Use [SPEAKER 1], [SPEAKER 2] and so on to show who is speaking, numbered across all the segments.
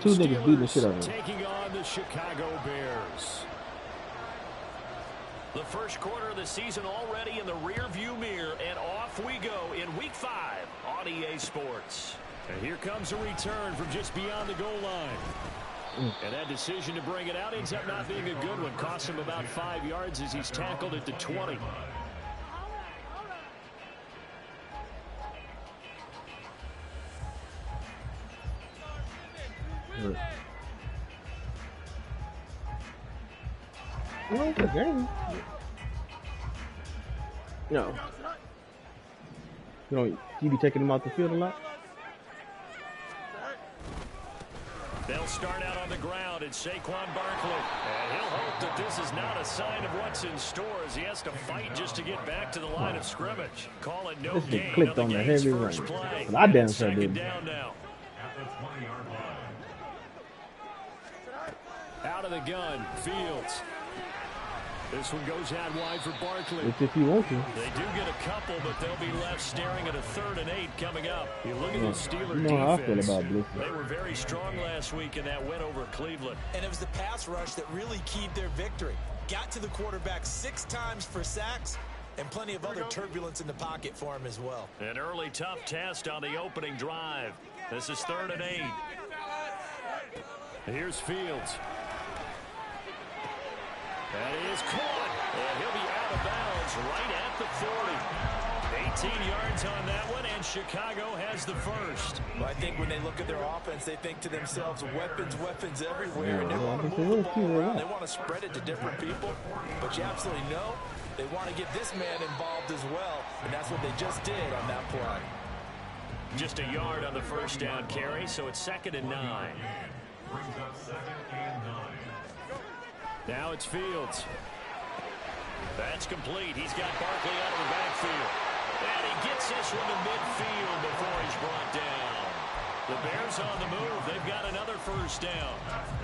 [SPEAKER 1] Two niggas beating the shit out of him.
[SPEAKER 2] Taking on the Chicago Bears. The first quarter of the season already in the rear-view mirror, and off we go in Week 5 on EA Sports. And here comes a return from just beyond the goal line. And that decision to bring it out ends up not being a good one. Cost him about 5 yards as he's tackled at the 20.
[SPEAKER 1] No, it's a game. No. You be taking them out the field a lot?
[SPEAKER 2] They'll start out on the ground. It's Saquon Barkley. And he'll hope that this is not a sign of what's in store as he has to fight just to get back to the line of scrimmage. Call it no gain.
[SPEAKER 1] Clicked on the heavy run. But I damn sure did.
[SPEAKER 2] Down now. Out of the gun, Fields. This one goes out wide for Barkley.
[SPEAKER 1] It's if you want to.
[SPEAKER 2] They do get a couple, but they'll be left staring at a 3rd and 8 coming up. You look at the Steelers
[SPEAKER 1] you know how I feel
[SPEAKER 2] defense.
[SPEAKER 1] about Blue.
[SPEAKER 2] They were very strong last week in that win over Cleveland.
[SPEAKER 3] And it was the pass rush that really keyed their victory. Got to the quarterback 6 times for sacks, and plenty of other turbulence in the pocket for him as well.
[SPEAKER 2] An early tough test on the opening drive. This is 3rd and 8. Here's Fields. That is caught, and he'll be out of bounds right at the 40. 18 yards on that one, and Chicago has the first.
[SPEAKER 3] Well, I think when they look at their offense, they think to themselves, weapons everywhere, and they want to move the ball around. They want to spread it to different people, but you absolutely know they want to get this man involved as well, and that's what they just did on that play.
[SPEAKER 2] Just a yard on the first down carry, so it's 2nd and 9. Now it's Fields. That's complete. He's got Barkley out of the backfield. And he gets this one to midfield before he's brought down. The Bears on the move. They've got another first down.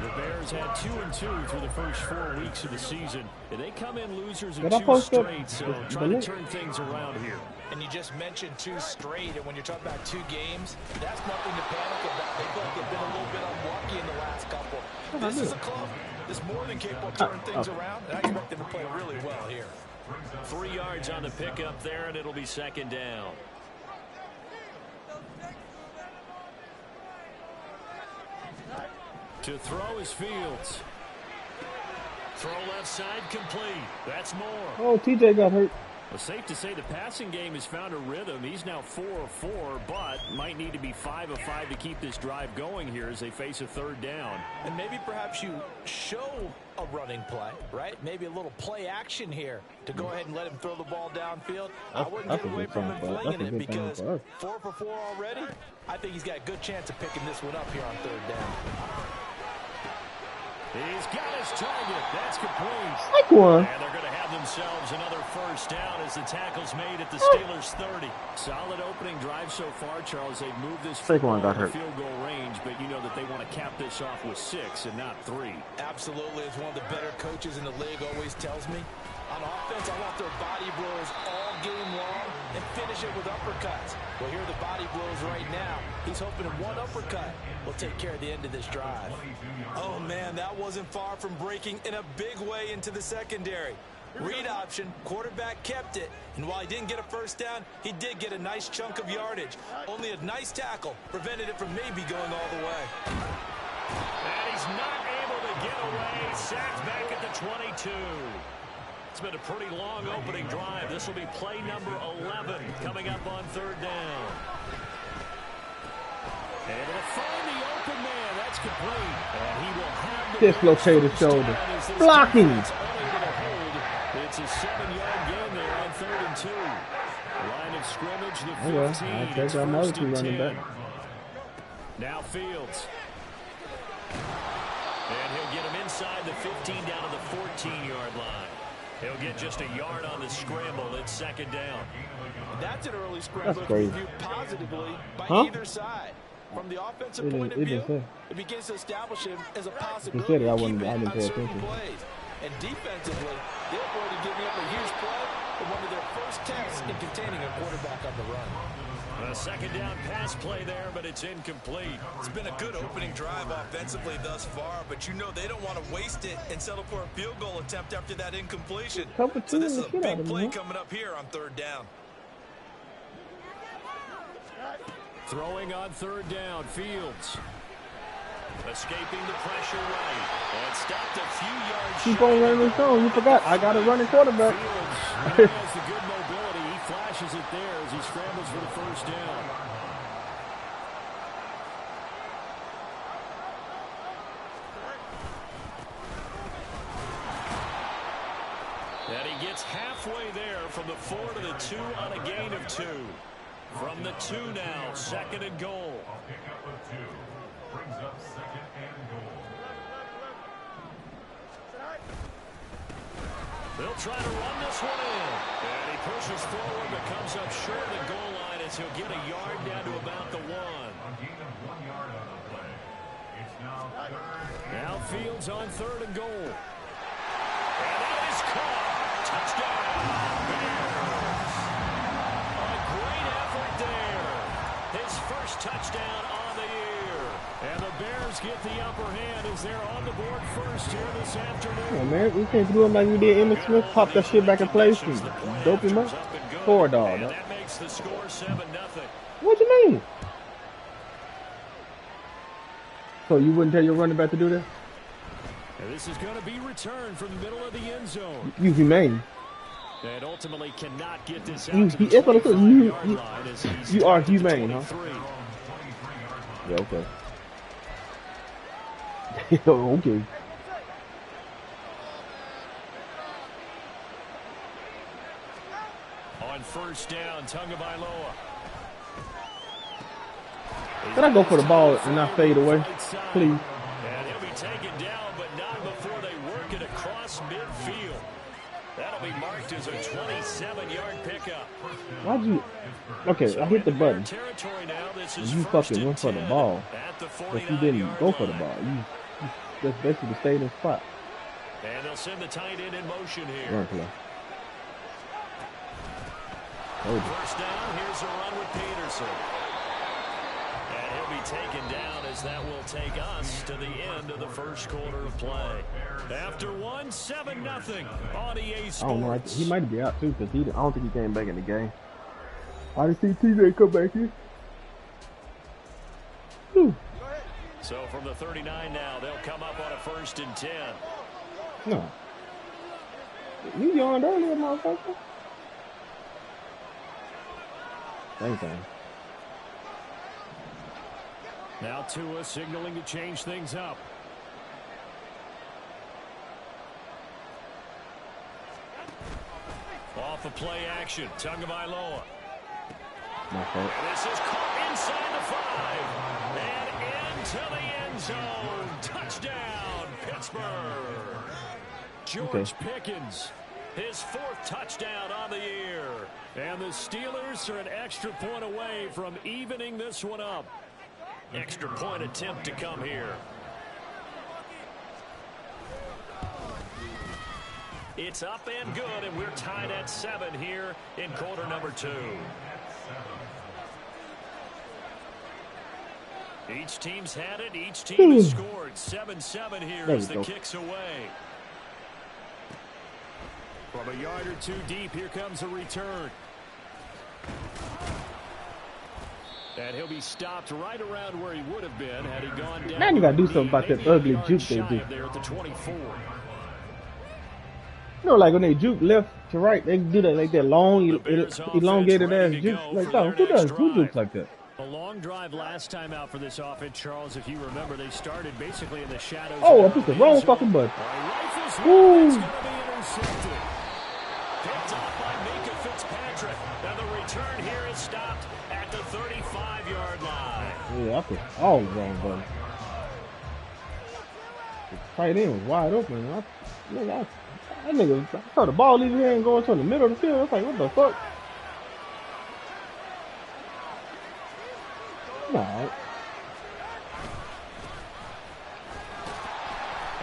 [SPEAKER 2] The Bears had 2-2 through the first 4 weeks of the season. And they come in losers in 2 straight, so trying to turn things around here.
[SPEAKER 3] And you just mentioned 2 straight, and when you're talking about 2 games, that's nothing to panic about. They feel like they've been a little bit unlucky in the last couple. This is a club that's more than capable of turning things around, and I expect them to play really well here.
[SPEAKER 2] 3 yards on the pickup there, and it'll be 2nd down. To throw is Fields. Throw left side complete. That's more.
[SPEAKER 1] Oh, TJ got hurt.
[SPEAKER 2] Well, safe to say the passing game has found a rhythm. He's now 4 of 4, but might need to be 5 of 5 to keep this drive going here as they face a 3rd down.
[SPEAKER 3] And maybe perhaps you show a running play, right? Maybe a little play action here to go ahead and let him throw the ball downfield. I wouldn't get away from him flinging it because 4 for 4 already. I think he's got a good chance of picking this one up here on 3rd down.
[SPEAKER 2] He's got his target. That's complete.
[SPEAKER 1] Saquon.
[SPEAKER 2] And they're going to have themselves another first down as the tackle's made at the Steelers' 30. Solid opening drive so far, Charles. They've moved this
[SPEAKER 1] Saquon got hurt.
[SPEAKER 2] Field goal range, but you know that they want to cap this off with 6 and not 3.
[SPEAKER 3] Absolutely. As one of the better coaches in the league always tells me, on offense, I want their body blows all game long and finish it with uppercuts. Well, here are the body blows right now. He's hoping one uppercut will take care of the end of this drive. Oh, man, that wasn't far from breaking in a big way into the secondary. Read option, quarterback kept it, and while he didn't get a first down, he did get a nice chunk of yardage. Only a nice tackle prevented it from maybe going all the way.
[SPEAKER 2] And he's not able to get away. Sacked back at the 22. It's been a pretty long opening drive. This will be play number 11 coming up on 3rd down. Able to find the open man. That's complete. And he will have the
[SPEAKER 1] dislocated shoulder. Blocking.
[SPEAKER 2] It's a 7-yard gain there on 3rd and 2. Line of scrimmage, the 15.
[SPEAKER 1] I'll take our most running back.
[SPEAKER 2] Now Fields. And he'll get him inside the 15 down to the 14-yard line. He'll get just a yard on the scramble. It's 2nd down.
[SPEAKER 3] And that's an early scramble viewed positively by either side. From the offensive point of view, it begins to establish him as a possibility to keep it on certain plays. And defensively, they avoided giving up a huge play in one of their first tests in containing a quarterback on the run.
[SPEAKER 2] A second down pass play there, but it's incomplete.
[SPEAKER 3] It's been a good opening drive offensively thus far, but you know they don't want to waste it and settle for a field goal attempt after that incompletion. So this is a big play coming up here on third down.
[SPEAKER 2] Throwing on third down, Fields. Escaping the pressure right. And stopped a few yards.
[SPEAKER 1] Keep on running the zone. You forgot. I got a running quarterback.
[SPEAKER 2] Fields he has the good mobility. He flashes it there as he scrambles for the first down. And he gets halfway there from the 4 to the 2 on a gain of 2. From the 2 now, second and goal. Brings up second and goal. They'll try to run this one in. And he pushes forward but comes up short of the goal line as he'll get a yard down to about the 1. Now Fields on third and goal. And that is caught. Touchdown. A great effort there. His first touchdown on the year. And the Bears get the upper hand as they're on the board first here this afternoon.
[SPEAKER 1] Yeah, man, we can't do him like we did Emmitt Smith. Pop that shit back in place and dope him up. Score dog.
[SPEAKER 2] And that makes the score 7-0.
[SPEAKER 1] What you mean? So you wouldn't tell your running back to do that?
[SPEAKER 2] And this is going to be returned from the middle of the end zone.
[SPEAKER 1] You humane.
[SPEAKER 2] And ultimately cannot get this out
[SPEAKER 1] You,
[SPEAKER 2] to the
[SPEAKER 1] that's what I said.
[SPEAKER 2] 25-yard line as he's
[SPEAKER 1] You are
[SPEAKER 2] down to the
[SPEAKER 1] humane, huh?
[SPEAKER 2] 23.
[SPEAKER 1] Yeah, okay. Okay.
[SPEAKER 2] On first down, Tagovailoa.
[SPEAKER 1] Can I go for the ball and not fade away? Please.
[SPEAKER 2] And he'll be taken down, but not before they work it across midfield. That'll be marked as a 27-yard pickup.
[SPEAKER 1] Why'd you? Okay, I hit the button.
[SPEAKER 2] Territory now. This is
[SPEAKER 1] You fucking went for the ball, but you didn't go for the ball. You just basically stayed in the spot.
[SPEAKER 2] And they'll send the tight end in motion here.
[SPEAKER 1] Run play.
[SPEAKER 2] First down, here's a run with Peterson. And he'll be taken down as that will take us to the end of the first quarter of play. After 7-0 on EA Sports.
[SPEAKER 1] I don't know. He might be out too because I don't think he came back in the game. I didn't see TJ come back in. Whew.
[SPEAKER 2] So from the 39 now, they'll come up on a 1st and 10.
[SPEAKER 1] No. You yawned earlier, motherfucker. Thanks, man.
[SPEAKER 2] Now Tua signaling to change things up. Off of play action, Tagovailoa. This is caught inside the 5 and into the end zone. Touchdown, Pittsburgh. George Pickens, his 4th touchdown on the year. And the Steelers are an extra point away from evening this one up. Extra point attempt to come here. It's up and good, and we're tied at 7 here in quarter number 2. Each team's had it. Each team has scored. 7-7 here as the kick's away. From a yard or 2 deep, here comes a return. And he'll be stopped right around where he would have been had he gone down.
[SPEAKER 1] Now you gotta do something about that ugly juke they do.
[SPEAKER 2] There at the 24.
[SPEAKER 1] You know, like when they juke left to right, they do that like that long, elongated ass juke. Like that. Who jukes like that?
[SPEAKER 2] A long drive last time out for this offense, Charles. If you remember, they started basically in the shadows.
[SPEAKER 1] Oh, I picked the wrong fucking button. Ooh.
[SPEAKER 2] Picked off by Minka Fitzpatrick. And the return here is stopped at the 35-yard line.
[SPEAKER 1] Yeah, I put all the wrong buttons. The tight end was wide open. That nigga, I saw the ball leave here and go into the middle of the field. I was like, what the fuck? Nah.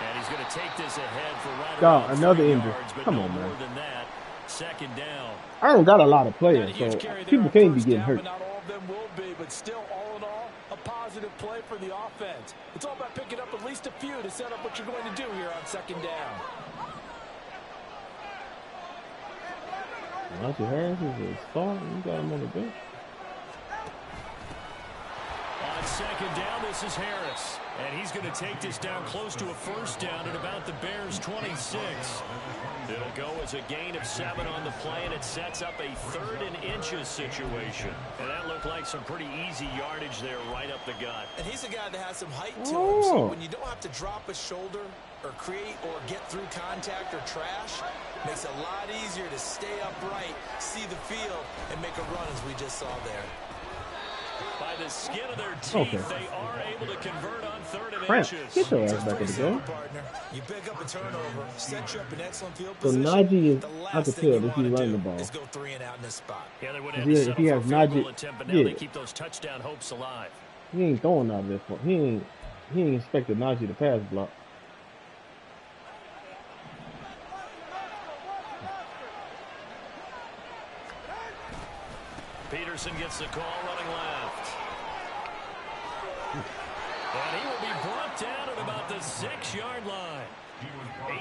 [SPEAKER 2] And he's going to take this ahead for right
[SPEAKER 1] God,
[SPEAKER 2] around
[SPEAKER 1] another
[SPEAKER 2] 3
[SPEAKER 1] injury.
[SPEAKER 2] yards, but
[SPEAKER 1] Come
[SPEAKER 2] no
[SPEAKER 1] on, man.
[SPEAKER 2] more than that. second down.
[SPEAKER 1] I don't got a lot of players, so people can't be getting hurt.
[SPEAKER 3] Not all of them will be, but still, all in all, a positive play for the offense. It's all about picking up at least a few to set up what you're going to do here on second down.
[SPEAKER 1] Najee Harris is a star. You got him on the bench.
[SPEAKER 2] On second down, this is Harris. And he's going to take this down close to a first down at about the Bears' 26. It'll go as a gain of 7 on the play, and it sets up a 3rd and inches situation. And that looked like some pretty easy yardage there right up the gut.
[SPEAKER 3] And he's a guy that has some height to him, so when you don't have to drop a shoulder or create or get through contact or trash, makes it a lot easier to stay upright, see the field, and make a run as we just saw there.
[SPEAKER 2] By the skin of their teeth, they are able to convert on 3rd and
[SPEAKER 1] Crap.
[SPEAKER 2] inches.
[SPEAKER 1] Get your ass back in the game.
[SPEAKER 3] You pick up a turnover, set you up an excellent field
[SPEAKER 1] So
[SPEAKER 3] position.
[SPEAKER 1] Najee is, I can tell if he's running the ball.
[SPEAKER 3] Is go 3 and out in this spot.
[SPEAKER 2] Yeah, they would
[SPEAKER 1] If
[SPEAKER 2] have
[SPEAKER 1] he-
[SPEAKER 2] to
[SPEAKER 1] if
[SPEAKER 2] settle
[SPEAKER 1] he
[SPEAKER 2] for
[SPEAKER 1] has
[SPEAKER 2] a field goal
[SPEAKER 1] Najee-
[SPEAKER 2] attempt, but now
[SPEAKER 1] yeah.
[SPEAKER 2] they keep those touchdown hopes alive.
[SPEAKER 1] He ain't throwing out of this one. He ain't expected Najee to pass block.
[SPEAKER 2] Peterson gets the call running left. And he will be brought down at about the 6-yard line.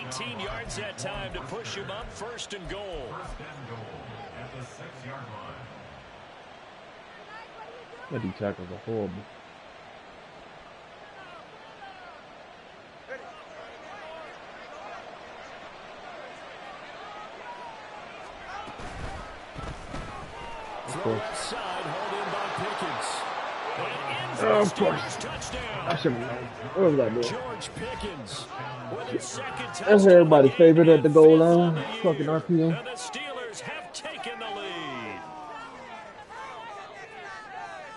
[SPEAKER 2] 18 yards that time to push him up 1st and goal.
[SPEAKER 1] That D tackles are horrible.
[SPEAKER 2] Throw inside, hauled in by Pickens. And in for
[SPEAKER 1] Oh,
[SPEAKER 2] a
[SPEAKER 1] of course.
[SPEAKER 2] Steelers touchdown.
[SPEAKER 1] I should have known. What was I doing?
[SPEAKER 2] George Pickens with his second touchdown.
[SPEAKER 1] That's everybody's favorite at the goal line.
[SPEAKER 2] Fifth on the
[SPEAKER 1] Fucking
[SPEAKER 2] year.
[SPEAKER 1] RPM.
[SPEAKER 2] And the Steelers have taken the lead.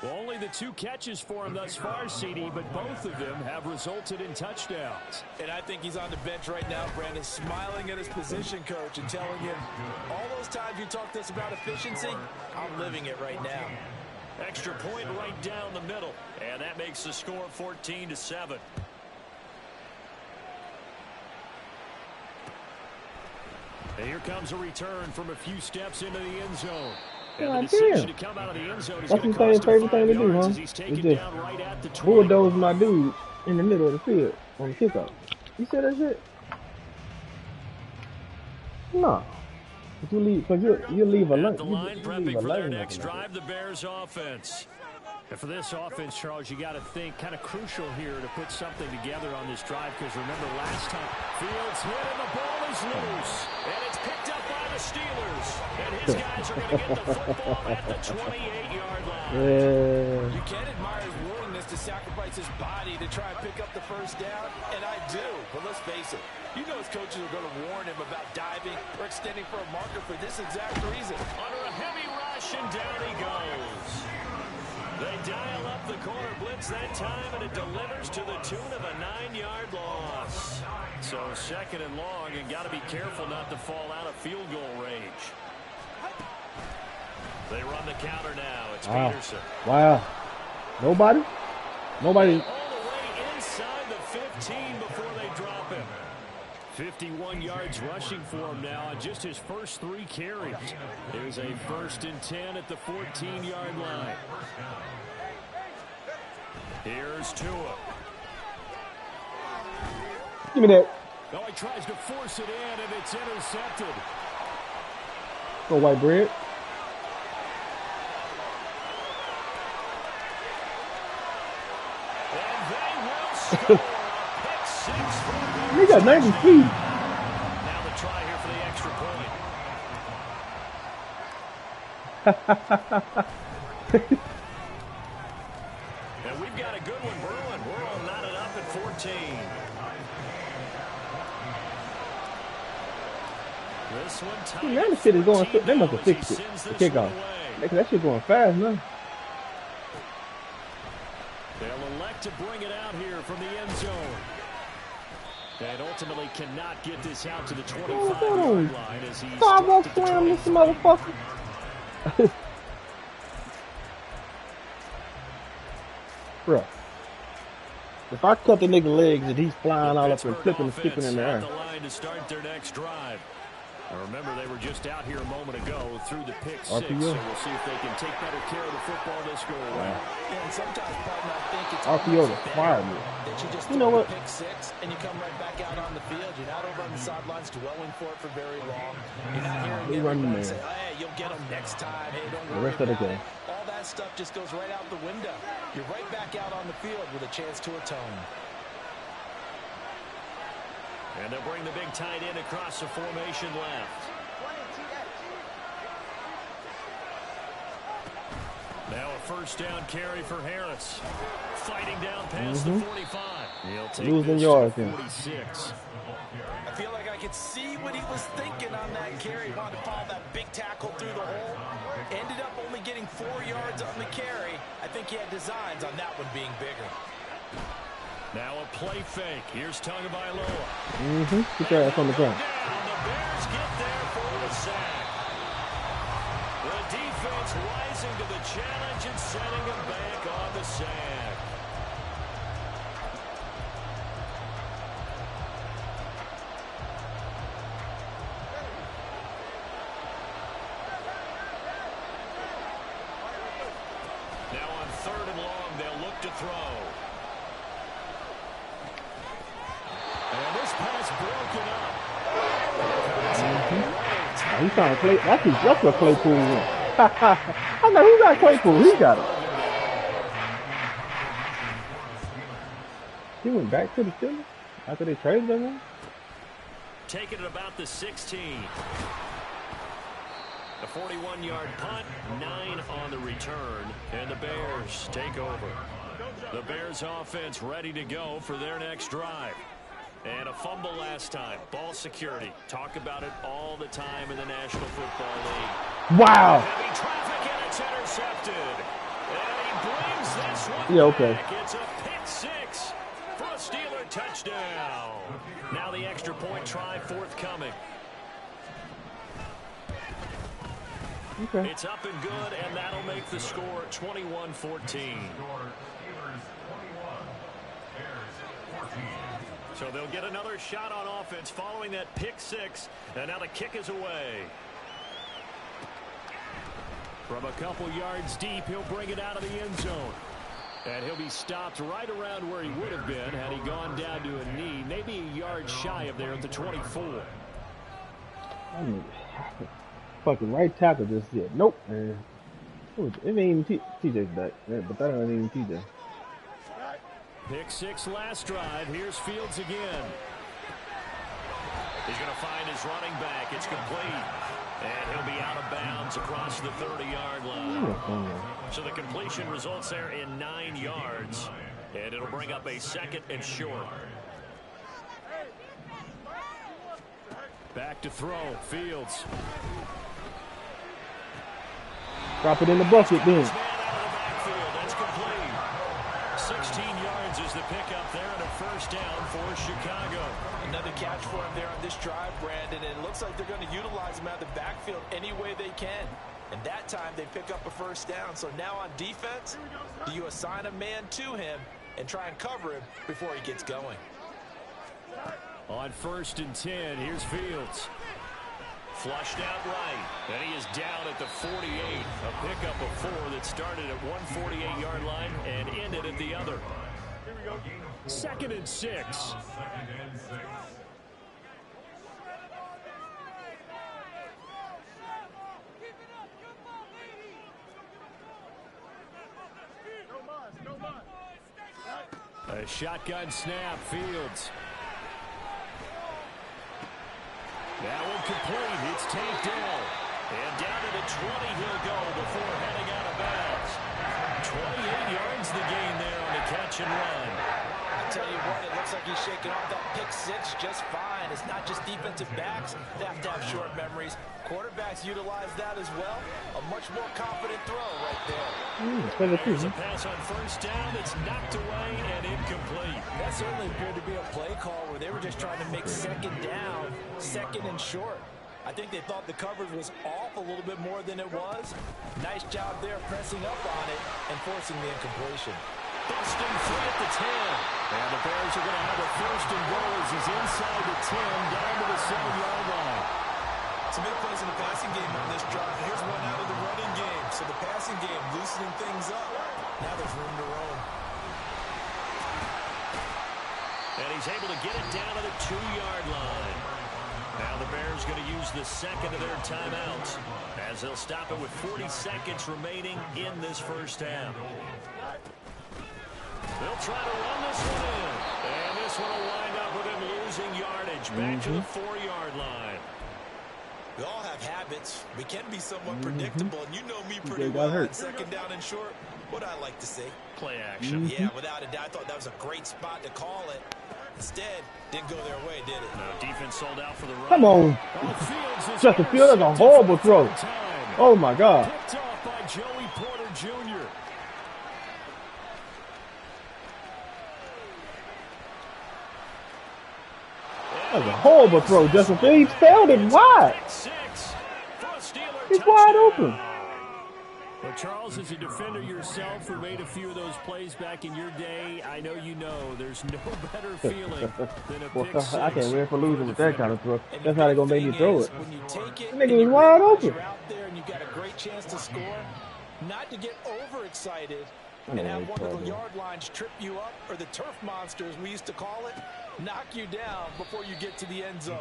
[SPEAKER 2] Well, only the 2 catches for him thus far, CD, but both of them have resulted in touchdowns.
[SPEAKER 3] And I think he's on the bench right now, Brandon, smiling at his position coach and telling him, all those times you talked to us about efficiency, I'm living it right now.
[SPEAKER 2] Extra point right down the middle, and that makes the score 14-7. And here comes a return from a few steps into the end zone. And the decision to come out of the end zone is
[SPEAKER 1] That's
[SPEAKER 2] going
[SPEAKER 1] his
[SPEAKER 2] to cost him
[SPEAKER 1] favorite
[SPEAKER 2] 5
[SPEAKER 1] thing to do,
[SPEAKER 2] yards
[SPEAKER 1] huh?
[SPEAKER 2] as he's taken
[SPEAKER 1] It's just
[SPEAKER 2] down right at the 20.
[SPEAKER 1] bulldoze my dude in the middle of the field on the kickoff. You said that shit? No. If you leave, cause you leave a
[SPEAKER 2] At
[SPEAKER 1] lane.
[SPEAKER 2] the
[SPEAKER 1] You
[SPEAKER 2] line,
[SPEAKER 1] leave
[SPEAKER 2] prepping
[SPEAKER 1] a
[SPEAKER 2] for their
[SPEAKER 1] lane
[SPEAKER 2] next
[SPEAKER 1] open like
[SPEAKER 2] drive, the Bears offense. And for this offense, Charles, you got to think kind of crucial here to put something together on this drive, because remember last time, Fields hit and the ball is loose. And it's picked up by the Steelers. And his guys are going to get the football at the 28-yard line.
[SPEAKER 1] Yeah.
[SPEAKER 3] You can admire his willingness to sacrifice his body to try and pick up the first down, and I do. But let's face it, you know his coaches are going to warn him about diving or extending for a marker for this exact reason.
[SPEAKER 2] Under a heavy rush, and down he goes. They dial up the corner blitz that time, and it delivers to the tune of a 9-yard loss. So 2nd and long, and got to be careful not to fall out of field goal range. They run the counter now. It's Peterson.
[SPEAKER 1] Wow. Nobody? Nobody.
[SPEAKER 2] All the way inside the 15 before they drop him. 51 yards rushing for him now on just his first 3 carries. There's a 1st and 10 at the 14-yard line. Here's Tua.
[SPEAKER 1] Give me that.
[SPEAKER 2] Oh, he tries to force it in, and it's intercepted.
[SPEAKER 1] Go white bread.
[SPEAKER 2] And they will score a pick 6 from
[SPEAKER 1] He got 90 feet.
[SPEAKER 2] Now the try here for the extra point. And we've got a good one brewing. We're all knotted up at 14. This one tied.
[SPEAKER 1] Man, that shit is going. They must have fixed it. The kickoff. That shit going fast now.
[SPEAKER 2] They'll elect to bring it out here from the end zone. And ultimately cannot get this out to the 25-yard line as he's
[SPEAKER 1] Sidewalk slam this motherfucker. Bruh. If I cut the nigga legs and he's flying all up and flipping and skipping in the air.
[SPEAKER 2] The line to start their next drive. Remember, they were just out here a moment ago through the pick six,
[SPEAKER 1] RPO.
[SPEAKER 2] so we'll see if they can take better care of the football this go around.
[SPEAKER 3] And sometimes, partner, I think it's
[SPEAKER 1] RPO to fire me.
[SPEAKER 3] that you just
[SPEAKER 1] You know what?
[SPEAKER 3] pick six and you come right back out on the field. You're not over on the sidelines dwelling for it for very long. You're not hearing everyone say, hey, you'll get them next time. Hey, don't worry
[SPEAKER 1] the rest of the game.
[SPEAKER 3] All that stuff just goes right out the window. You're right back out on the field with a chance to atone.
[SPEAKER 2] And they'll bring the big tight end across the formation left. Now a first down carry for Harris. Fighting down past the 45. He'll take
[SPEAKER 1] losing
[SPEAKER 2] this
[SPEAKER 1] yards
[SPEAKER 2] to 46.
[SPEAKER 3] I feel like I could see what he was thinking on that carry. He wanted to follow that big tackle through the hole. Ended up only getting 4 yards on the carry. I think he had designs on that one being bigger.
[SPEAKER 2] Now a play fake. Here's Tagovailoa.
[SPEAKER 1] Get your ass on the ground.
[SPEAKER 2] The Bears get there for the sack. The defense rising to the challenge and setting him back on the sack. Now on 3rd and long, they'll look to throw. And this pass broken up.
[SPEAKER 1] He's trying to play. That's what Claypool went. I'm like, who got Claypool? He got it. He went back to the Steelers after they traded him.
[SPEAKER 2] Taking it about the 16. A 41-yard punt, 9 on the return, and the Bears take over. The Bears offense ready to go for their next drive. And a fumble last time. Ball security. Talk about it all the time in the National Football League.
[SPEAKER 1] Wow.
[SPEAKER 2] Heavy traffic and it's intercepted. And he brings this one
[SPEAKER 1] okay.
[SPEAKER 2] back. It's a pick six for a Steeler touchdown. Now the extra point try forthcoming.
[SPEAKER 1] Okay.
[SPEAKER 2] It's up and good, and that'll make the score 21-14. So they'll get another shot on offense following that pick six, and now the kick is away. From a couple yards deep, he'll bring it out of the end zone. And he'll be stopped right around where he would have been had he gone down to a knee, maybe a yard shy of there at the 24.
[SPEAKER 1] Fucking right tackle just said, nope, man. It ain't even TJ's back, but that ain't even TJ.
[SPEAKER 2] Pick six last drive. Here's Fields again. He's going to find his running back. It's complete. And he'll be out of bounds across the 30-yard line. So the completion results there in 9 yards. And it'll bring up a 2nd and short. Back to throw. Fields.
[SPEAKER 1] Drop it in the bucket then.
[SPEAKER 2] That's complete. 16 yards is the pickup there, and a first down for Chicago.
[SPEAKER 3] Another catch for him there on this drive, Brandon, and it looks like they're going to utilize him out of the backfield any way they can. And that time they pick up a first down. So now on defense, do you assign a man to him and try and cover him before he gets going?
[SPEAKER 2] On 1st and 10, here's Fields. Flushed out right, and he is down at the 48. A pickup of 4 that started at one 48-yard line and ended at the other. 2nd and 6. A shotgun snap, Fields. That one complete. It's tapped in. And down to the 20 he'll go before heading out of bounds. 28 yards the gain there on the catch and run.
[SPEAKER 3] I tell you what, it looks like he's shaking off that pick six just fine. It's not just defensive backs that have to have short memories. Quarterbacks utilize that as well. A much more confident throw right there.
[SPEAKER 2] There's a pass on first down that's knocked away and incomplete.
[SPEAKER 3] That certainly appeared to be a play call where they were just trying to make second down, 2nd and short. I think they thought the coverage was off a little bit more than it was. Nice job there pressing up on it and forcing the incompletion.
[SPEAKER 2] Busting free at the 10. And the Bears are going to have a first and goal as he's inside the 10 down to the 7-yard line.
[SPEAKER 3] Some big plays in the passing game on this drive. And here's one out of the running game. So the passing game loosening things up. Now there's room to roam.
[SPEAKER 2] And he's able to get it down to the 2-yard line. Now the Bears going to use the second of their timeouts as they'll stop it with 40 seconds remaining in this first half. They'll try to run this one in. And this one will wind up with him losing yardage back to the 4-yard line.
[SPEAKER 3] We all have habits. We can be somewhat predictable, and you know me pretty well on second down and short. What I like to say.
[SPEAKER 2] Play action.
[SPEAKER 3] Yeah, without a doubt, I thought that was a great spot to call it. Instead, didn't go their way, did it?
[SPEAKER 2] No, defense sold out for the run.
[SPEAKER 1] Come on. Justin Fields, that's a horrible throw. Oh, my God.
[SPEAKER 2] Picked off by Joey Porter Jr.
[SPEAKER 1] That was a horrible throw, Justin Fields. He failed it wide. He's wide open.
[SPEAKER 2] Well, Charles, as a defender yourself who made a few of those plays back in your day, I know you know there's no better feeling than a pick six.
[SPEAKER 1] I can't win for losing with that kind of throw. That's how they're going to make me throw it.
[SPEAKER 3] When you take it,
[SPEAKER 1] that nigga was wide open.
[SPEAKER 3] You're out there and you got a great chance to score. Not to get overexcited and have one of the yard lines trip you up, or the turf monsters, we used to call it, knock you down before you get to the end zone.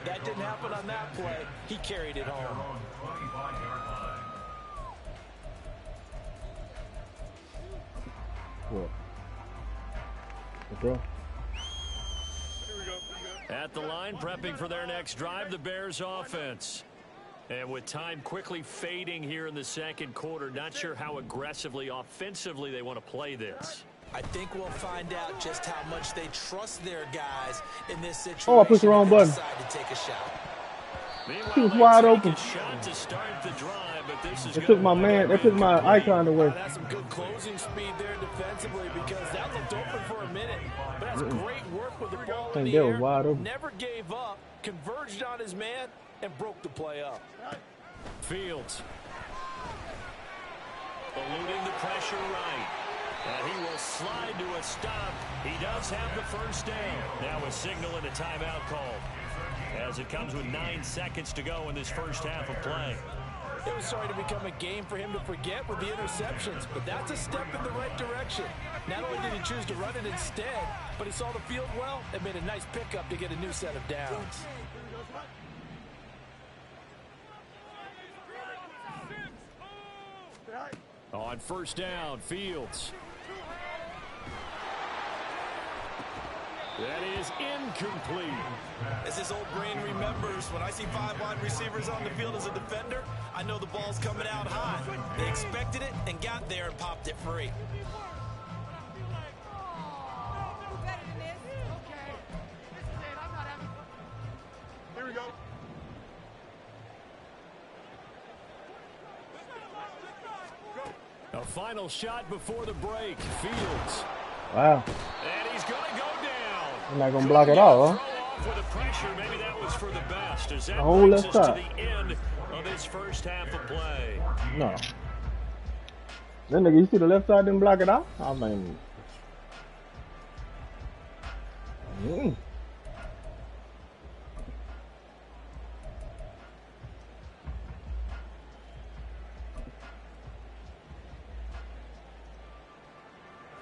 [SPEAKER 3] That didn't happen on that play. He carried it home.
[SPEAKER 1] What? Okay.
[SPEAKER 2] At the line, prepping for their next drive, the Bears offense. And with time quickly fading here in the second quarter, not sure how aggressively, offensively they want to play this.
[SPEAKER 3] I think we'll find out just how much they trust their guys in this situation.
[SPEAKER 1] Oh, I pushed the wrong button.
[SPEAKER 3] To take a shot.
[SPEAKER 1] He was wide open.
[SPEAKER 2] Shot to start the drive, but this is
[SPEAKER 1] They took my man. They took my icon away.
[SPEAKER 3] That's some good closing speed there defensively, because that looked open for a minute. But that's great work with the ball in the air.
[SPEAKER 1] Was wide open.
[SPEAKER 3] Never gave up, converged on his man, and broke the play up.
[SPEAKER 2] Fields. Eluding the pressure right. And he will slide to a stop. He does have the first down. Now a signal and a timeout call, as it comes with 9 seconds to go in this first half of play.
[SPEAKER 3] It was starting to become a game for him to forget with the interceptions, but that's a step in the right direction. Not only did he choose to run it instead, but he saw the field well and made a nice pickup to get a new set of downs.
[SPEAKER 2] On first down, Fields. That is incomplete.
[SPEAKER 3] As his old brain remembers, when I see 5 wide receivers on the field as a defender, I know the ball's coming out high. They expected it and got there and popped it free.
[SPEAKER 4] Here we go.
[SPEAKER 2] A final shot before the break. Fields.
[SPEAKER 1] Wow.
[SPEAKER 2] And he's going to go down.
[SPEAKER 1] I'm not going to block it out, huh?
[SPEAKER 2] With the pressure, maybe that was for the best. As that
[SPEAKER 1] The whole
[SPEAKER 2] brings
[SPEAKER 1] left
[SPEAKER 2] us
[SPEAKER 1] side.
[SPEAKER 2] to the end of this first half of play.
[SPEAKER 1] No. Then nigga, you see the left side didn't block it out? I mean.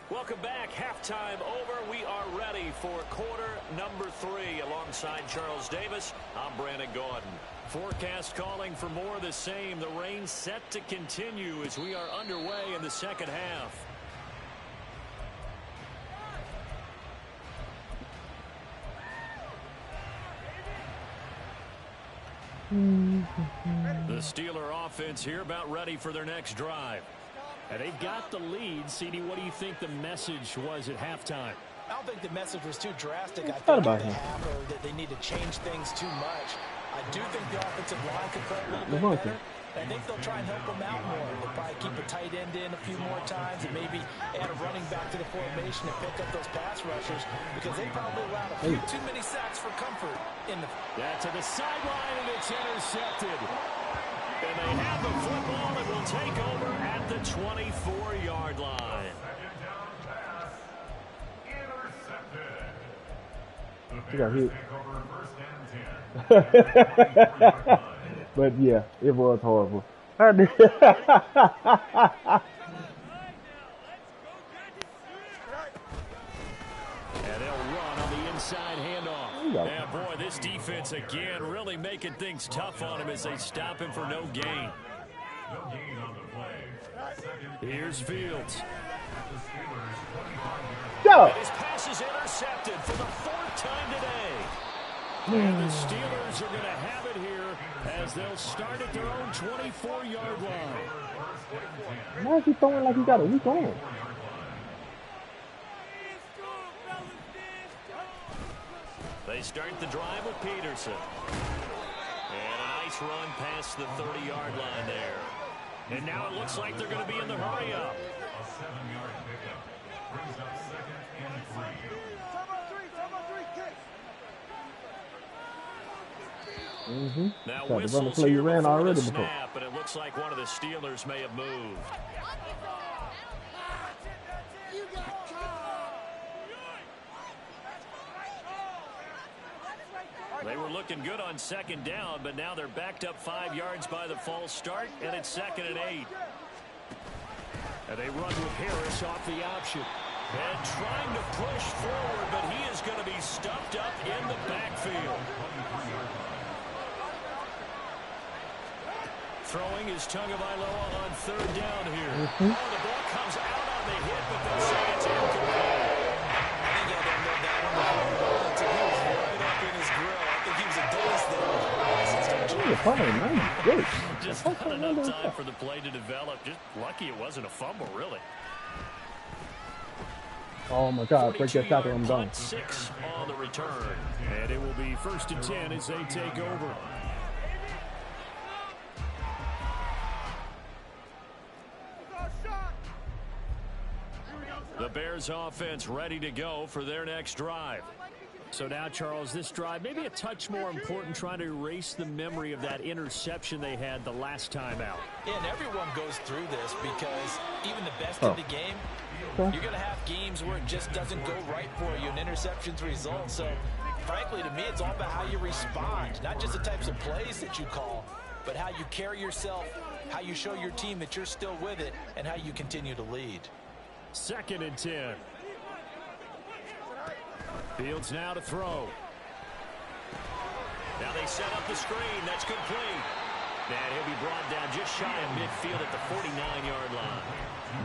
[SPEAKER 2] Welcome back. Halftime over. We are ready for quarter number 3. Alongside Charles Davis, I'm Brandon Gordon. Forecast calling for more of the same. The rain set to continue as we are underway in the second half. The Steeler offense here about ready for their next drive. And they got the lead. CD, what do you think the message was at halftime?
[SPEAKER 3] I don't think the message was too drastic. I
[SPEAKER 1] thought
[SPEAKER 3] think
[SPEAKER 1] about
[SPEAKER 3] they
[SPEAKER 1] him.
[SPEAKER 3] have, or that they need to change things too much. I do think the offensive line could play a little bit
[SPEAKER 1] Devontae.
[SPEAKER 3] better. I think they'll try and help them out more. They'll probably keep a tight end in a few more times and maybe add a running back to the formation and pick up those pass rushers, because they probably allowed a few too many sacks for comfort in the...
[SPEAKER 2] That's to the sideline, and it's intercepted. And they have the football and will take over at the 24-yard line.
[SPEAKER 1] You got hit. But yeah, it was horrible. I did.
[SPEAKER 2] And they'll run on the inside handoff. And boy, this defense again really making things tough on him as they stop him for no gain. Here's Fields.
[SPEAKER 1] Go.
[SPEAKER 2] His pass is intercepted for the 4th time today. And the Steelers are going to have it here as they'll start at their own 24-yard line.
[SPEAKER 1] Why is he throwing like he got a weak arm?
[SPEAKER 2] They start the drive with Peterson. And a nice run past the 30-yard line there. And now it looks like they're going to be in the hurry-up.
[SPEAKER 4] A 7-yard pickup. Brings up 2nd and 3.
[SPEAKER 2] Now
[SPEAKER 1] Tried to run the
[SPEAKER 2] whistles
[SPEAKER 1] play you
[SPEAKER 2] here
[SPEAKER 1] ran
[SPEAKER 2] before
[SPEAKER 1] already
[SPEAKER 2] the
[SPEAKER 1] before.
[SPEAKER 2] snap, and it looks like one of the Steelers may have moved. They were looking good on 2nd down, but now they're backed up 5 yards by the false start, and it's 2nd and 8. And they run with Harris off the option. And trying to push forward, but he is going to be stuffed up in the backfield. Throwing is Tagovailoa on 3rd down here. Oh, the ball comes out on the hit, but they say it's incomplete.
[SPEAKER 3] I think y'all don't know that one. He was right up in his grill. I think he was a dazed there.
[SPEAKER 2] Just not enough time for the play to develop. Just lucky it wasn't a fumble, really.
[SPEAKER 1] Oh my God, break that tackle, I'm done.
[SPEAKER 2] 6 on the return. And it will be 1st and 10 as they take over. The Bears offense ready to go for their next drive. So now, Charles, this drive maybe a touch more important, trying to erase the memory of that interception they had the last time out.
[SPEAKER 3] Yeah, and everyone goes through this because even the best in the game, you're going to have games where it just doesn't go right for you, and interceptions result. So, frankly, to me, it's all about how you respond, not just the types of plays that you call, but how you carry yourself, how you show your team that you're still with it, and how you continue to lead.
[SPEAKER 2] 2nd and 10. Fields now to throw. Now they set up the screen. That's complete. And he'll be brought down just shy of midfield at the 49-yard line.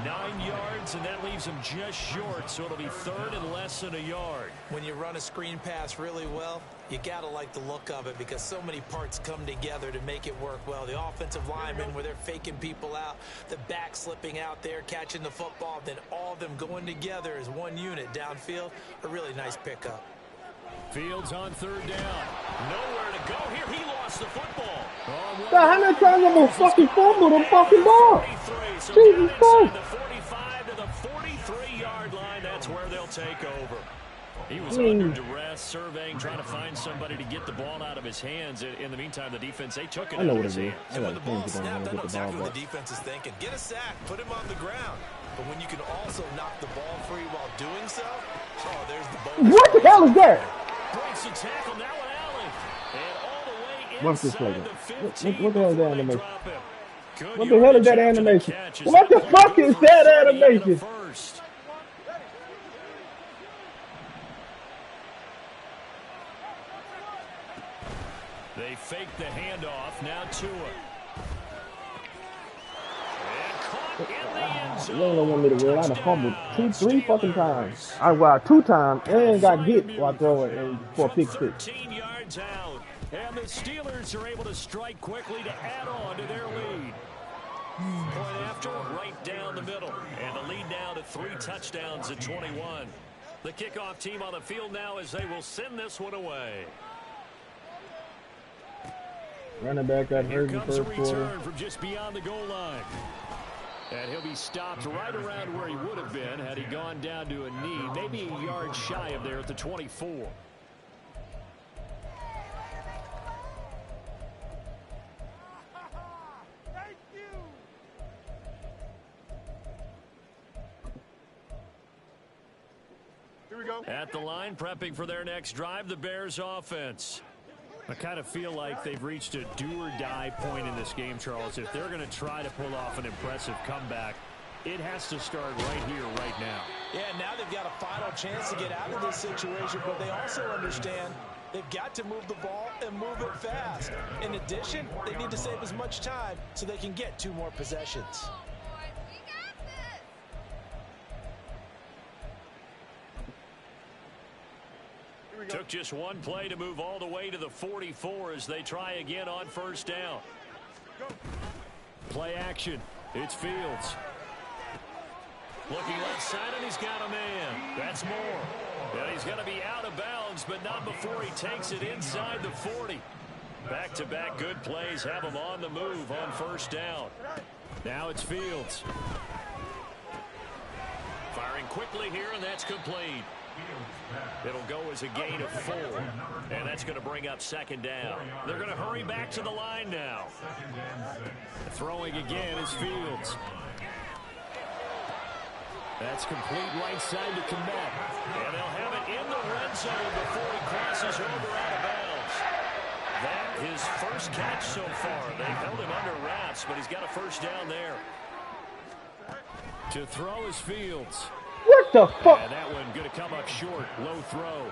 [SPEAKER 2] 9 yards, and that leaves him just short, so it'll be 3rd and less than a yard.
[SPEAKER 3] When you run a screen pass really well, you got to like the look of it because so many parts come together to make it work well. The offensive linemen, where they're faking people out, the back slipping out there, catching the football, then all of them going together as one unit downfield. A really nice pickup.
[SPEAKER 2] Fields on 3rd down. Nowhere to go here. He lost the football.
[SPEAKER 1] How many times I'm gonna fucking fumble the fucking ball?
[SPEAKER 2] So
[SPEAKER 1] Jesus Christ.
[SPEAKER 2] The 45 to the 43-yard line. That's where they'll take over. He was under duress, surveying, trying to find somebody to get the ball out of his hands. In the meantime, the defense, they took it out of his hands.
[SPEAKER 3] And when the ball snapped, I know exactly what the defense is thinking. Get a sack, put him on the ground. But when you can also knock the ball free while doing so, oh, there's the bonus.
[SPEAKER 1] What the hell is that?
[SPEAKER 2] Breaks the tackle, now an alley. And all the way
[SPEAKER 1] What's this
[SPEAKER 2] inside
[SPEAKER 1] play?
[SPEAKER 2] the 15
[SPEAKER 1] What the hell is that
[SPEAKER 2] before they
[SPEAKER 1] animation?
[SPEAKER 2] drop him. Good
[SPEAKER 1] What the hell is that
[SPEAKER 2] yardage after the
[SPEAKER 1] animation?
[SPEAKER 2] catch as
[SPEAKER 1] What the
[SPEAKER 2] that
[SPEAKER 1] fuck
[SPEAKER 2] goes
[SPEAKER 1] is
[SPEAKER 2] for
[SPEAKER 1] that
[SPEAKER 2] 30 in the
[SPEAKER 1] animation?
[SPEAKER 2] first. They fake the handoff, now Tua. And caught in the end
[SPEAKER 1] You
[SPEAKER 2] zone.
[SPEAKER 1] don't want me to win. I done fumbled 3 fucking times. Wow, 2 times and got hit while throwing and for a pick six.
[SPEAKER 2] 13 yards out. And the Steelers are able to strike quickly to add on to their lead. Point after, right down the middle. And the lead now to 3 touchdowns at 21. The kickoff team on the field now as they will send this one away.
[SPEAKER 1] Running back got
[SPEAKER 2] Here
[SPEAKER 1] hurt in the
[SPEAKER 2] comes a
[SPEAKER 1] first quarter.
[SPEAKER 2] return from just beyond the goal line. And he'll be stopped right around where he would have been had he gone down to a knee, maybe a yard shy of there at the 24.
[SPEAKER 4] Here we go.
[SPEAKER 2] At the line, prepping for their next drive, the Bears offense. I kind of feel like they've reached a do-or-die point in this game, Charles. If they're going to try to pull off an impressive comeback, it has to start right here, right now.
[SPEAKER 3] Yeah, now they've got a final chance to get out of this situation, but they also understand they've got to move the ball and move it fast. In addition, they need to save as much time so they can get 2 more possessions.
[SPEAKER 2] Took just one play to move all the way to the 44 as they try again on first down. Play action. It's Fields. Looking left side, and he's got a man. That's Moore. And he's going to be out of bounds, but not before he takes it inside the 40. Back-to-back good plays have him on the move on first down. Now it's Fields. Firing quickly here, and that's complete. It'll go as a gain of 4, and that's going to bring up second down. They're going to hurry back to the line now. Throwing again is Fields. That's complete right side to Komet. And they'll have it in the red zone before he crosses over out of bounds. That his first catch so far. They held him under wraps, but he's got a first down there. To throw is Fields.
[SPEAKER 1] What the fuck?
[SPEAKER 2] And that one going to come up short. Low throw.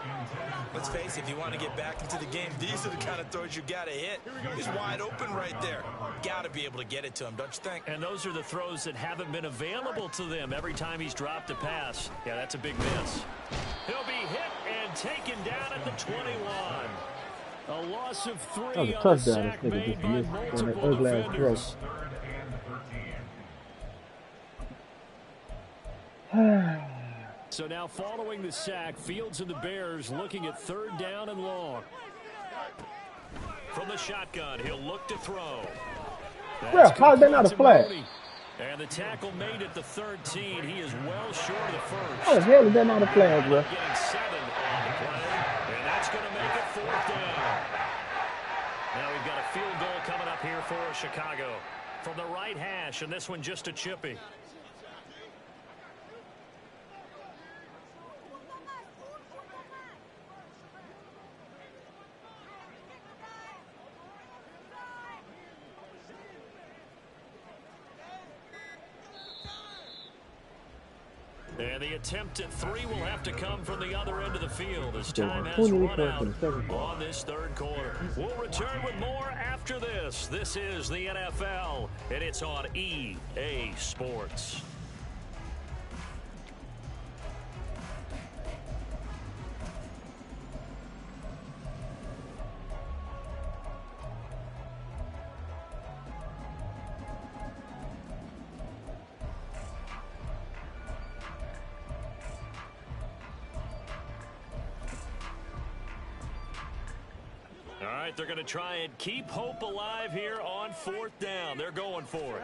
[SPEAKER 3] Let's face it, if you want to get back into the game, these are the kind of throws you got to hit. He's wide open right there. Got to be able to get it to him, don't you think? And
[SPEAKER 2] those are the throws that haven't been available to them every time he's dropped a pass. Yeah, that's a big miss. He'll be hit and taken down at the 21. A loss of 3
[SPEAKER 1] That was a
[SPEAKER 2] on the
[SPEAKER 1] touchdown.
[SPEAKER 2] sack
[SPEAKER 1] This nigga
[SPEAKER 2] made
[SPEAKER 1] just
[SPEAKER 2] by
[SPEAKER 1] missed on that
[SPEAKER 2] multiple
[SPEAKER 1] ugly ass throw.
[SPEAKER 2] defenders. So now following the sack, Fields and the Bears looking at 3rd down and long. From the shotgun, he'll look to throw.
[SPEAKER 1] Bro, how is that not a flag?
[SPEAKER 2] And the tackle made at the 13. He is well short of the first.
[SPEAKER 1] How the hell is that not a flag, bro?
[SPEAKER 2] Getting 7 on the play, and that's going to make it 4th down. Now we've got a field goal coming up here for Chicago. From the right hash, and this one just a chippy. And the attempt at 3 will have to come from the other end of the field as time has run out on this 3rd quarter. We'll return with more after this. This is the NFL, and it's on EA Sports. They're going to try and keep hope alive here on 4th down. They're going for it.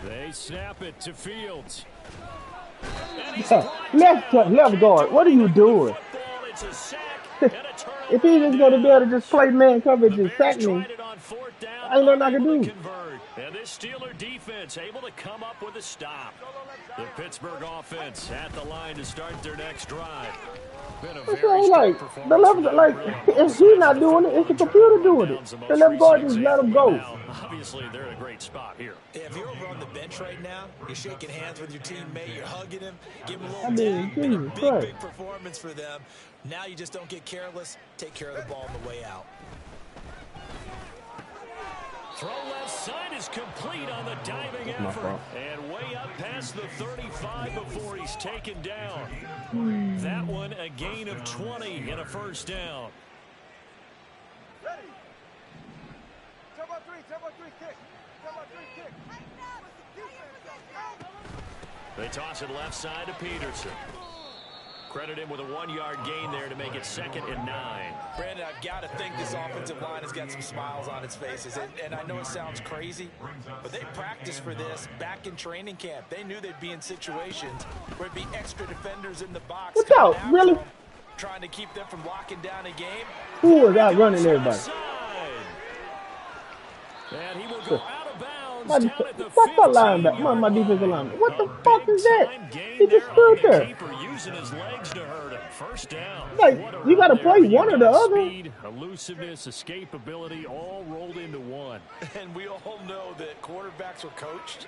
[SPEAKER 2] They snap it to Fields.
[SPEAKER 1] Left guard, what are you doing? If he's just going to be able to just play man coverage and sack me, ain't nothing I can do.
[SPEAKER 2] And this Steeler defense able to come up with a stop. The Pittsburgh offense at the line to start their next drive.
[SPEAKER 1] So like the left, if he's not doing it, it's the computer doing it. The left guard just let him go.
[SPEAKER 2] Obviously, they're in a great spot here.
[SPEAKER 3] Yeah, if you're over on the bench right now, you're shaking hands with your teammate, you're hugging him, giving him a little dab. Been a big performance for them. Now you just don't get careless. Take care of the ball on the way out.
[SPEAKER 2] Throw left side is complete on the diving effort. And way up past the 35 before he's taken down. That one a gain of 20 and a first down.
[SPEAKER 5] Ready. Turbo 3 kick. Turbo 3 kick.
[SPEAKER 2] They toss it left side to Peterson. Credit him with a 1-yard gain there to make it 2nd and 9.
[SPEAKER 3] Brandon, I've got to think this offensive line has got some smiles on its faces. And I know it sounds crazy, but they practiced for this back in training camp. They knew they'd be in situations where it'd be extra defenders in the box.
[SPEAKER 1] What's out? Really?
[SPEAKER 3] Them, trying to keep them from locking down a game.
[SPEAKER 1] Who was out running everybody?
[SPEAKER 2] And he will go out of bounds goes down at the
[SPEAKER 1] Fuck my
[SPEAKER 2] 15-yard
[SPEAKER 1] linebacker, my defensive
[SPEAKER 2] line.
[SPEAKER 1] lineman. What the
[SPEAKER 2] A
[SPEAKER 1] fuck is that?
[SPEAKER 2] big-time gain
[SPEAKER 1] He just
[SPEAKER 2] there on
[SPEAKER 1] stood
[SPEAKER 2] the
[SPEAKER 1] there.
[SPEAKER 2] keeper, using his legs to hurt him. First down.
[SPEAKER 1] Like,
[SPEAKER 2] What a
[SPEAKER 1] you got to
[SPEAKER 2] run there,
[SPEAKER 1] play
[SPEAKER 2] but you've
[SPEAKER 1] one or
[SPEAKER 2] got
[SPEAKER 1] the other.
[SPEAKER 2] Speed, elusiveness, escapability, all rolled into one.
[SPEAKER 3] And we all know that quarterbacks are coached.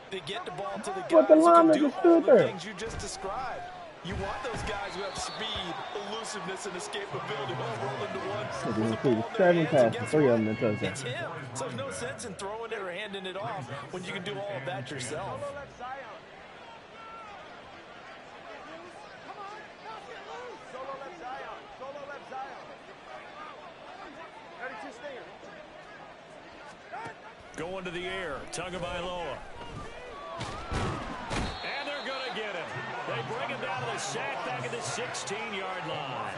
[SPEAKER 3] They get the ball to the
[SPEAKER 1] But the
[SPEAKER 3] guys who can
[SPEAKER 1] lineman
[SPEAKER 3] do
[SPEAKER 1] just
[SPEAKER 3] all
[SPEAKER 1] stood
[SPEAKER 3] the
[SPEAKER 1] there.
[SPEAKER 3] things you just described. You want those guys who have speed, elusiveness, and escapability all rolled into one.
[SPEAKER 1] Look
[SPEAKER 3] With
[SPEAKER 1] at
[SPEAKER 3] the
[SPEAKER 1] him,
[SPEAKER 3] ball in their
[SPEAKER 1] seven
[SPEAKER 3] hands, and
[SPEAKER 1] passes,
[SPEAKER 3] guess
[SPEAKER 1] 3 of
[SPEAKER 3] what?
[SPEAKER 1] them in touchdown.
[SPEAKER 3] It's him. So there's no sense in throwing it or handing it off when you can do all of that yourself.
[SPEAKER 5] Solo left Zion. Solo left Zion. Solo left Zion. 32 stinger.
[SPEAKER 2] Going to the air, Tagovailoa. And they're going to get him. They bring him down to the sack back at the 16-yard line.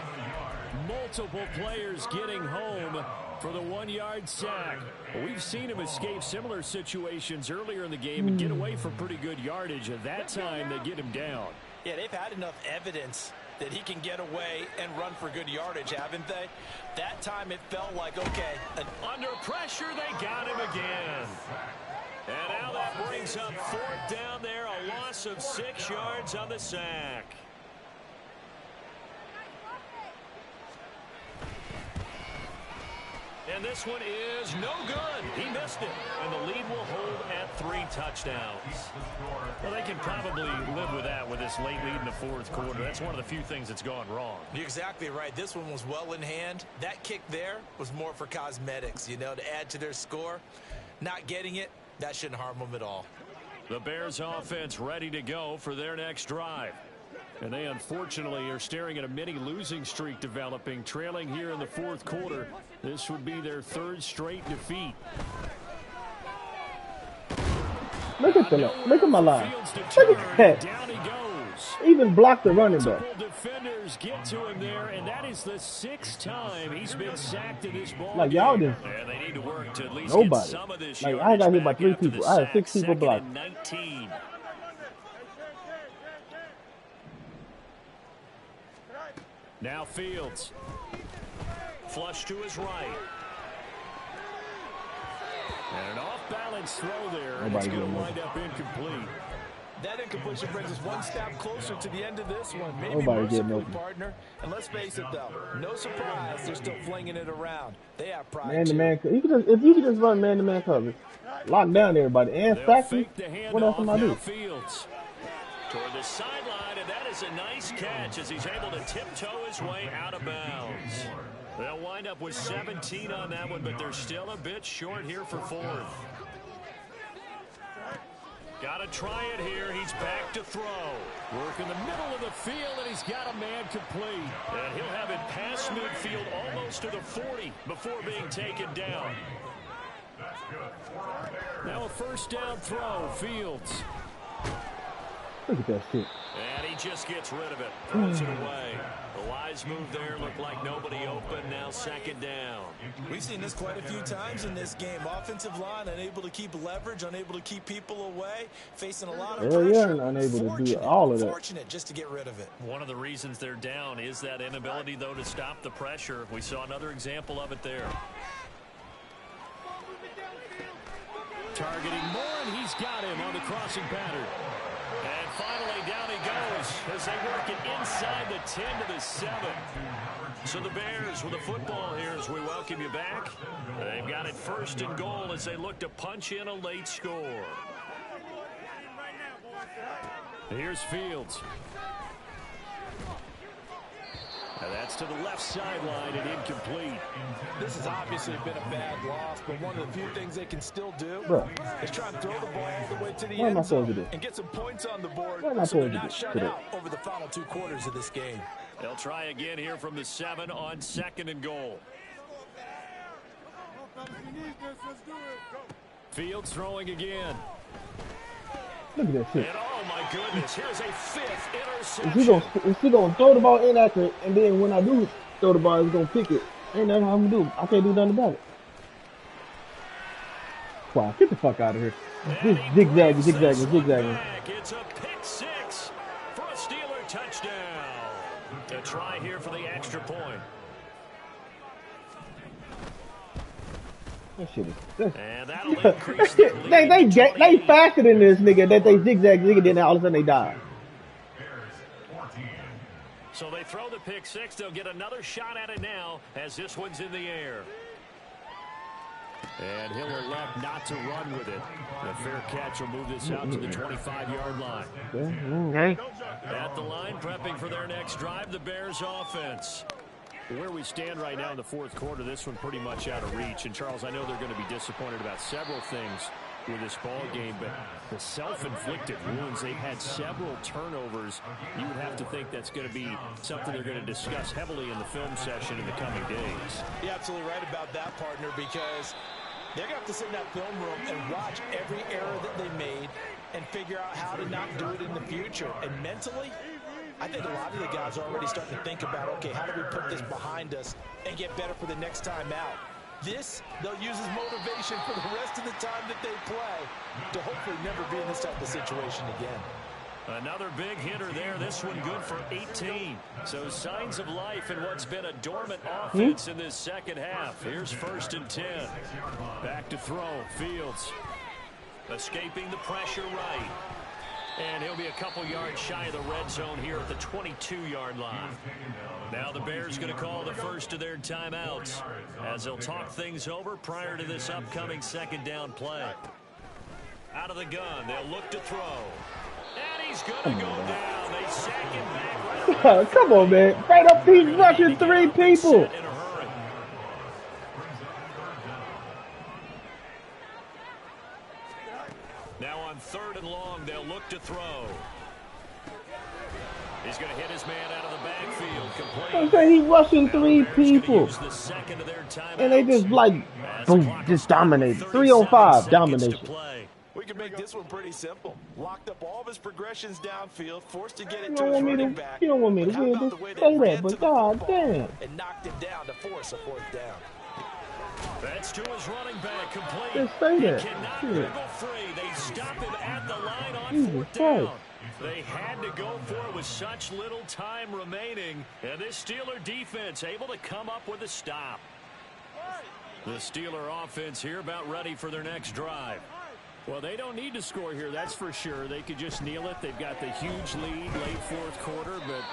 [SPEAKER 2] Multiple players getting home for the 1-yard sack. We've seen him escape similar situations earlier in the game and get away for pretty good yardage. At that time, they get him down.
[SPEAKER 3] Yeah, they've had enough evidence that he can get away and run for good yardage, haven't they? That time it felt like, okay.
[SPEAKER 2] Under pressure, they got him again. And now that brings up 4th down there, a loss of 6 yards on the sack. And this one is no good. He missed it. And the lead will hold at 3 touchdowns. Well, they can probably live with that with this late lead in the 4th quarter. That's one of the few things that's gone wrong.
[SPEAKER 3] You're exactly right. This one was well in hand. That kick there was more for cosmetics, you know, to add to their score. Not getting it, that shouldn't harm them at all.
[SPEAKER 2] The Bears offense ready to go for their next drive. And they unfortunately are staring at a mini losing streak developing, trailing here in the 4th quarter. This would be their 3rd straight defeat.
[SPEAKER 1] Look at look at my line. Look at that.
[SPEAKER 2] Down he goes.
[SPEAKER 1] Even blocked the running back.
[SPEAKER 2] Multiple defenders get to him there, and that is the 6th time he's been sacked in this ball
[SPEAKER 1] Like
[SPEAKER 2] game.
[SPEAKER 1] y'all didn't.
[SPEAKER 2] And they need to work to at least
[SPEAKER 1] Nobody.
[SPEAKER 2] get some of this
[SPEAKER 1] Like I got hit by
[SPEAKER 2] yardage
[SPEAKER 1] 3
[SPEAKER 2] back after
[SPEAKER 1] people.
[SPEAKER 2] the
[SPEAKER 1] I had
[SPEAKER 2] sack.
[SPEAKER 1] 6 people
[SPEAKER 2] 2nd
[SPEAKER 1] blocked.
[SPEAKER 2] and 19. Now Fields. Flush to his right. And an off-balance throw there. And it's
[SPEAKER 1] Nobody
[SPEAKER 2] going to
[SPEAKER 1] getting
[SPEAKER 2] wind up incomplete.
[SPEAKER 3] That incompletion brings us one step closer to the end of this one. Maybe
[SPEAKER 1] Nobody getting
[SPEAKER 3] mercifully,
[SPEAKER 1] open.
[SPEAKER 3] partner. And let's face it, though, no surprise, they're still flinging it around. They have pride,
[SPEAKER 1] Man-to-man. If you could just run man-to-man coverage, lock down everybody, and
[SPEAKER 2] They'll
[SPEAKER 1] sack me.
[SPEAKER 2] fake the handoff.
[SPEAKER 1] What else am I
[SPEAKER 2] Now
[SPEAKER 1] do?
[SPEAKER 2] Fields toward the sideline, and that is a nice catch as he's able to tiptoe his way out of bounds. They'll wind up with 17 on that one, but they're still a bit short here for 4th. Got to try it here. He's back to throw. Work in the middle of the field, and he's got a man complete. And he'll have it past midfield almost to the 40 before being taken down. Now a 1st down throw. Fields.
[SPEAKER 1] Look at that shit.
[SPEAKER 2] And he just gets rid of it. Throws it away. The wise move there. Looked like nobody open. Now 2nd down.
[SPEAKER 3] We've seen this quite a few times in this game. Offensive line unable to keep leverage, unable to keep people away, facing a lot of
[SPEAKER 1] Hell yeah,
[SPEAKER 3] pressure.
[SPEAKER 1] and unable to do
[SPEAKER 3] Fortunate,
[SPEAKER 1] all of that.
[SPEAKER 3] Fortunate just to get rid of it.
[SPEAKER 2] One of the reasons they're down is that inability, though, to stop the pressure. We saw another example of it there. Targeting Moore, and he's got him on the crossing pattern. And finally, down he goes as they work it inside the 10 to the 7. So the Bears with the football here as we welcome you back. They've got it 1st and goal as they look to punch in a late score. Here's Fields. And that's to the left sideline and incomplete.
[SPEAKER 3] This has obviously been a bad loss, but one of the few things they can still do is try and throw the ball all the way to the
[SPEAKER 1] What am I
[SPEAKER 3] end
[SPEAKER 1] supposed to
[SPEAKER 3] zone
[SPEAKER 1] do?
[SPEAKER 3] and get some points on the board
[SPEAKER 1] What am I
[SPEAKER 3] so they're
[SPEAKER 1] supposed to
[SPEAKER 3] not
[SPEAKER 1] do
[SPEAKER 3] shut
[SPEAKER 1] today?
[SPEAKER 3] out over the final 2 quarters of this game.
[SPEAKER 2] They'll try again here from the 7 on 2nd and goal. Fields throwing again.
[SPEAKER 1] Look at that shit.
[SPEAKER 2] And oh my goodness, here's a 5th interception.
[SPEAKER 1] Is she gonna throw the ball inaccurate, and then when I do throw the ball, he's gonna pick it. Ain't nothing I'm gonna do. I can't do nothing about it. Wow, get the fuck out of here. This zigzagging.
[SPEAKER 2] It's a pick 6 for a Steeler touchdown. To try here for the extra point.
[SPEAKER 1] That shit is.
[SPEAKER 2] And that'll increase their lead
[SPEAKER 1] They
[SPEAKER 2] to 28.
[SPEAKER 1] faster than this nigga that they zigzag, then all of a sudden they die.
[SPEAKER 2] So they throw the pick six. They'll get another shot at it now as this one's in the air. And he'll elect not to run with it. The fair catch will move this out to the 25-yard line.
[SPEAKER 1] Okay.
[SPEAKER 2] At the line, prepping for their next drive, the Bears offense. Where we stand right now in the fourth quarter, this one pretty much out of reach. And, Charles, I know they're going to be disappointed about several things with this ball game, but the self-inflicted wounds, they've had several turnovers. You would have to think that's going to be something they're going to discuss heavily in the film session in the coming days.
[SPEAKER 3] You're absolutely right about that, partner, because they're going to have to sit in that film room and watch every error that they made and figure out how to not do it in the future. And mentally, I think a lot of the guys are already starting to think about, okay, how do we put this behind us and get better for the next time out? This, they'll use as motivation for the rest of the time that they play to hopefully never be in this type of situation again.
[SPEAKER 2] Another big hitter there. This one good for 18. So signs of life in what's been a dormant offense in this second half. Here's 1st and 10. Back to throw. Fields escaping the pressure right. And he'll be a couple yards shy of the red zone here at the 22-yard line. Now the Bears going to call the first of their timeouts as they'll talk things over prior to this upcoming second down play. Out of the gun, they'll look to throw. And he's going to go down. They sack him back right.
[SPEAKER 1] Come on, man. Right up, he's rushing 3 people.
[SPEAKER 2] Now on 3rd and long, they'll look to throw. He's going to hit his man out of the backfield. Complete.
[SPEAKER 1] I'm saying he's rushing 3 people. And they just like, boom, just dominate. 305 domination.
[SPEAKER 3] We can make this one pretty simple. Locked up all of his progressions downfield, forced to get it
[SPEAKER 1] You
[SPEAKER 3] to
[SPEAKER 1] don't
[SPEAKER 3] his
[SPEAKER 1] want me
[SPEAKER 3] running
[SPEAKER 1] to,
[SPEAKER 3] back.
[SPEAKER 1] you don't want me to win this, say that, but god damn.
[SPEAKER 3] And knocked him down to force a 4th down.
[SPEAKER 2] That's to his running back, complete.
[SPEAKER 1] Just say that.
[SPEAKER 2] He cannot
[SPEAKER 1] Shit.
[SPEAKER 2] wiggle free. They stop him at the line on
[SPEAKER 1] Jesus
[SPEAKER 2] 4th down.
[SPEAKER 1] Christ.
[SPEAKER 2] They had to go for it with such little time remaining. And this Steeler defense able to come up with a stop. The Steeler offense here about ready for their next drive. Well, they don't need to score here, that's for sure. They could just kneel it. They've got the huge lead late 4th quarter, but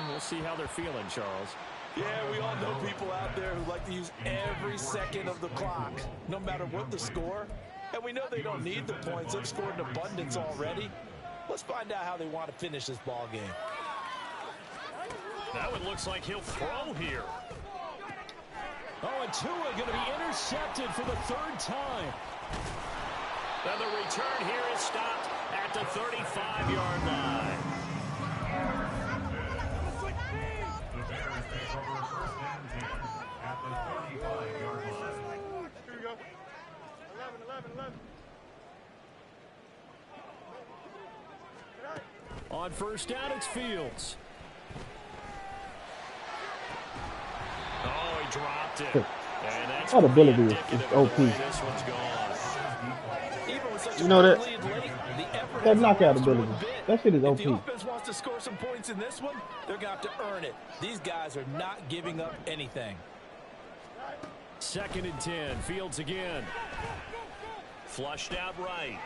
[SPEAKER 2] we'll see how they're feeling, Charles.
[SPEAKER 3] Yeah, we all know people out there who like to use every second of the clock, no matter what the score. And we know they don't need the points. They've scored in abundance already. Let's find out how they want to finish this ball game.
[SPEAKER 2] Now it looks like he'll throw here.
[SPEAKER 6] Oh, and Tua going to be intercepted for the 3rd time.
[SPEAKER 2] And the return here is stopped at the 35-yard line.
[SPEAKER 4] The Bears take over 1st and 10 at the 35-yard line.
[SPEAKER 5] Here we go. 11.
[SPEAKER 6] On 1st down, it's Fields.
[SPEAKER 2] Oh, he dropped it. And that's
[SPEAKER 1] That ability is
[SPEAKER 2] indicative
[SPEAKER 1] OP.
[SPEAKER 2] of the way this one's gone.
[SPEAKER 1] You know that? That knockout ability. That shit is
[SPEAKER 3] If the
[SPEAKER 1] OP.
[SPEAKER 3] offense wants to score some points in this one, they're going to have to earn it. These guys are not giving up anything.
[SPEAKER 2] 2nd and 10. Fields again. Flushed out right.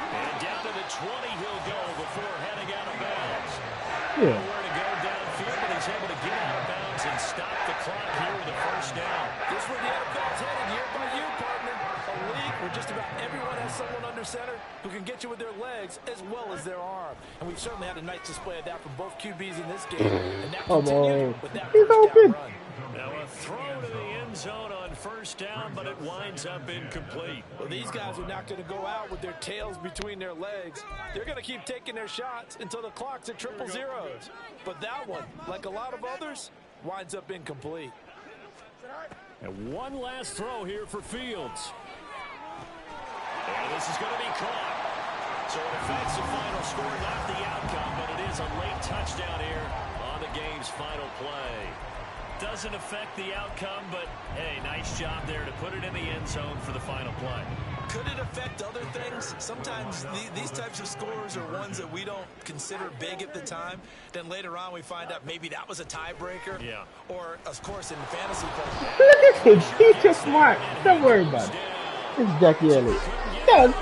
[SPEAKER 2] And down to the 20 he'll go before heading out of bounds.
[SPEAKER 1] Yeah.
[SPEAKER 2] Nowhere to go downfield, but he's able to get out of bounds and stop the clock here with a 1st down.
[SPEAKER 3] This is where the NFL's headed year by year, partner. A league where just about everyone has someone under center who can get you with their legs as well as their arm. And we've certainly had a nice display of that from both QBs in this game. And that continued with that
[SPEAKER 1] He's
[SPEAKER 3] 1st
[SPEAKER 1] open.
[SPEAKER 3] down run.
[SPEAKER 2] Now a throw to the end zone on 1st down, but it winds up incomplete.
[SPEAKER 3] Well, these guys are not going to go out with their tails between their legs. They're going to keep taking their shots until the clock's at 000. But that one, like a lot of others, winds up incomplete.
[SPEAKER 2] And one last throw here for Fields. And this is going to be caught. So it affects the final score, not the outcome, but it is a late touchdown here on the game's final play. Doesn't affect the outcome, but hey, nice job there to put it in the end zone for the final play.
[SPEAKER 3] Could it affect other things? Sometimes these types of scores are ones that we don't consider big at the time. Then later on we find out maybe that was a tiebreaker.
[SPEAKER 2] Yeah.
[SPEAKER 3] Or, of course, in fantasy play.
[SPEAKER 1] Look at him. He's just smart. Don't worry about it. It's Jackie Elliott. No, it's